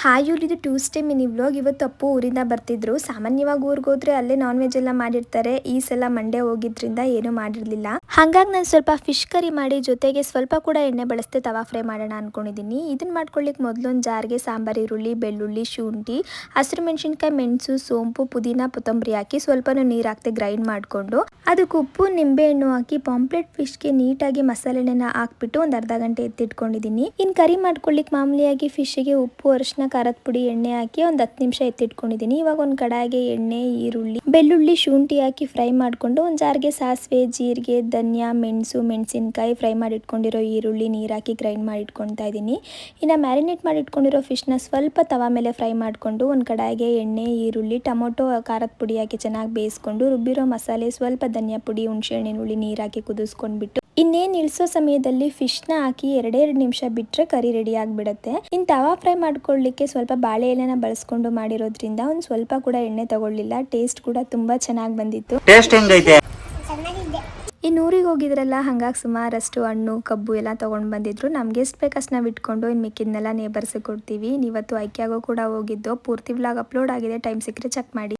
Hi ಇದು Tuesday mini vlog. ಇವತ್ತು ಅಪ್ಪು ಊರಿಂದ ಬರ್ತಿದ್ರು. ಸಾಮಾನ್ಯವಾಗಿ ಊರಿಗೆ ಹೋದ್ರೆ ಅಲ್ಲೇ ನಾನ್ ವೆಜ್ ಎಲ್ಲ ಮಾಡಿರ್ತಾರೆ. ಈ ಸಲ ಮಂಡೇ ಹೋಗಿದ್ರಿಂದ ಏನೂ ಮಾಡಿರಲಿಲ್ಲ. ಹಾಗಾಗಿ ನಾನು ಸ್ವಲ್ಪ ಫಿಶ್ ಕರಿ ಮಾಡಿ ಜೊತೆಗೆ ಸ್ವಲ್ಪ ಕೂಡ ಎಣ್ಣೆ ಬಳಸದೆ ತವಾ ಫ್ರೈ ಮಾಡೋಣ ಅನ್ಕೊಂಡಿದ್ದೀನಿ. ಇದನ್ನ ಮಾಡ್ಕೊಳ್ಳಿಕ್ಕೆ ಮೊದಲೊಂದು ಜಾರ್ಗೆ ಸಾಂಬಾರು ಈರುಳ್ಳಿ, ಬೆಳ್ಳುಳ್ಳಿ, ಶುಂಠಿ, ಹಸಿರು ಮೆಣಸಿನ್ಕಾಯಿ, ಮೆಣಸು, ಸೋಂಪು, ಪುದೀನ, ಕೊತ್ತಂಬರಿ ಹಾಕಿ ಸ್ವಲ್ಪನೂ ನೀರು ಹಾಕಿ ಗ್ರೈಂಡ್ ಮಾಡಿಕೊಂಡು ಅದಕ್ಕೆ ಉಪ್ಪು, ನಿಂಬೆಹಣ್ಣು ಹಾಕಿ ಪಾಂಪ್ಲೆಟ್ ಫಿಶ್ಗೆ ನೀಟಾಗಿ ಮಸಾಲೆನ ಹಾಕ್ಬಿಟ್ಟು ಒಂದು ಅರ್ಧ ಗಂಟೆ ಎತ್ತಿಟ್ಕೊಂಡಿದ್ದೀನಿ. ಇನ್ನು ಕರಿ ಮಾಡ್ಕೊಳ್ಳಿಕ್ಕೆ ಮಾಮೂಲಿಯಾಗಿ ಫಿಶ್ಗೆ ಉಪ್ಪು, ಅರಿಶಿನ, ಖಾರದ ಪುಡಿ, ಎಣ್ಣೆ ಹಾಕಿ ಒಂದು 10 ನಿಮಿಷ ಎತ್ತಿಟ್ಕೊಂಡಿದ್ದೀನಿ. ಇವಾಗ ಒಂದು ಕಡಾಯಿಗೆ ಎಣ್ಣೆ, ಈರುಳ್ಳಿ, ಬೆಳ್ಳುಳ್ಳಿ, ಶುಂಠಿ ಹಾಕಿ ಫ್ರೈ ಮಾಡಿಕೊಂಡು ಒಂದು ಜಾರ್ಗೆ ಸಾಸಿವೆ, ಜೀರಿಗೆ, ಧನಿಯಾ, ಮೆಣಸು, ಮೆಣಸಿನಕಾಯಿ, ಫ್ರೈ ಮಾಡಿ ಇಟ್ಕೊಂಡಿರೋ ಈರುಳ್ಳಿ, ನೀರು ಹಾಕಿ ಗ್ರೈಂಡ್ ಮಾಡಿ ಇಟ್ಕೊಳ್ತಾ ಇದ್ದೀನಿ. ಇನ್ನು ಮ್ಯಾರಿನೇಟ್ ಮಾಡಿ ಇಟ್ಕೊಂಡಿರೋ ಫಿಶ್ನ ಸ್ವಲ್ಪ ತವಾ ಮೇಲೆ ಫ್ರೈ ಮಾಡಿಕೊಂಡು ಒಂದು ಕಡಾಯಿಗೆ ಎಣ್ಣೆ, ಈರುಳ್ಳಿ, ಟೊಮೊಟೊ, ಖಾರದ ಪುಡಿ ಹಾಕಿ ಚೆನ್ನಾಗಿ ಬೇಯಿಸ್ಕೊಂಡು ರುಬ್ಬಿರೋ ಮಸಾಲೆ, ಸ್ವಲ್ಪ ಧನಿಯಾ ಪುಡಿ, ಹುಣಸೆಹಣ್ಣಿನ ಹುಳಿ ನೀರು ಹಾಕಿ ಕುದಿಸ್ಕೊಂಡ್ಬಿಟ್ಟು ಇನ್ನೇನು ಇಳಿಸೋ ಸಮಯದಲ್ಲಿ ಫಿಶ್ನ ಹಾಕಿ 2 ನಿಮಿಷ ಬಿಟ್ಟರೆ ಕರಿ ರೆಡಿ ಆಗಿಬಿಡುತ್ತೆ. ಇನ್ನು ತವಾ ಫ್ರೈ ಮಾಡ್ಕೊಳ್ಳಿಕ್ಕೆ ಸ್ವಲ್ಪ ಬಾಳೆ ಎಲೆನ ಬಳಸ್ಕೊಂಡು ಮಾಡಿರೋದ್ರಿಂದ ಒಂದು ಸ್ವಲ್ಪ ಕೂಡ ಎಣ್ಣೆ ತಗೊಳ್ಳಿಲ್ಲ. ಟೇಸ್ಟ್ ಕೂಡ ತುಂಬ ಚೆನ್ನಾಗಿ ಬಂದಿತ್ತು. ಇನ್ನು ಊರಿಗೆ ಹೋಗಿದ್ರಲ್ಲ, ಹಾಗಾಗಿ ಸುಮಾರಷ್ಟು ಹಣ್ಣು, ಕಬ್ಬು ಎಲ್ಲ ತೊಗೊಂಡು ಬಂದಿದ್ರು. ನಮ್ಗೆ ಎಷ್ಟು ಬೇಕಷ್ಟು ನಾವು ಇಟ್ಕೊಂಡು ಇನ್ನು ಮಿಕ್ಕಿದ್ನೆಲ್ಲ ನೇಬರ್ಸಿಗೆ ಕೊಡ್ತೀವಿ. ಇವತ್ತು ಐಕ್ಯಾಗೋ ಕೂಡ ಹೋಗಿದ್ದು. ಪೂರ್ತಿ ವ್ಲಾಗ್ ಅಪ್ಲೋಡ್ ಆಗಿದೆ, ಟೈಮ್ ಸಿಕ್ಕರೆ ಚೆಕ್ ಮಾಡಿ.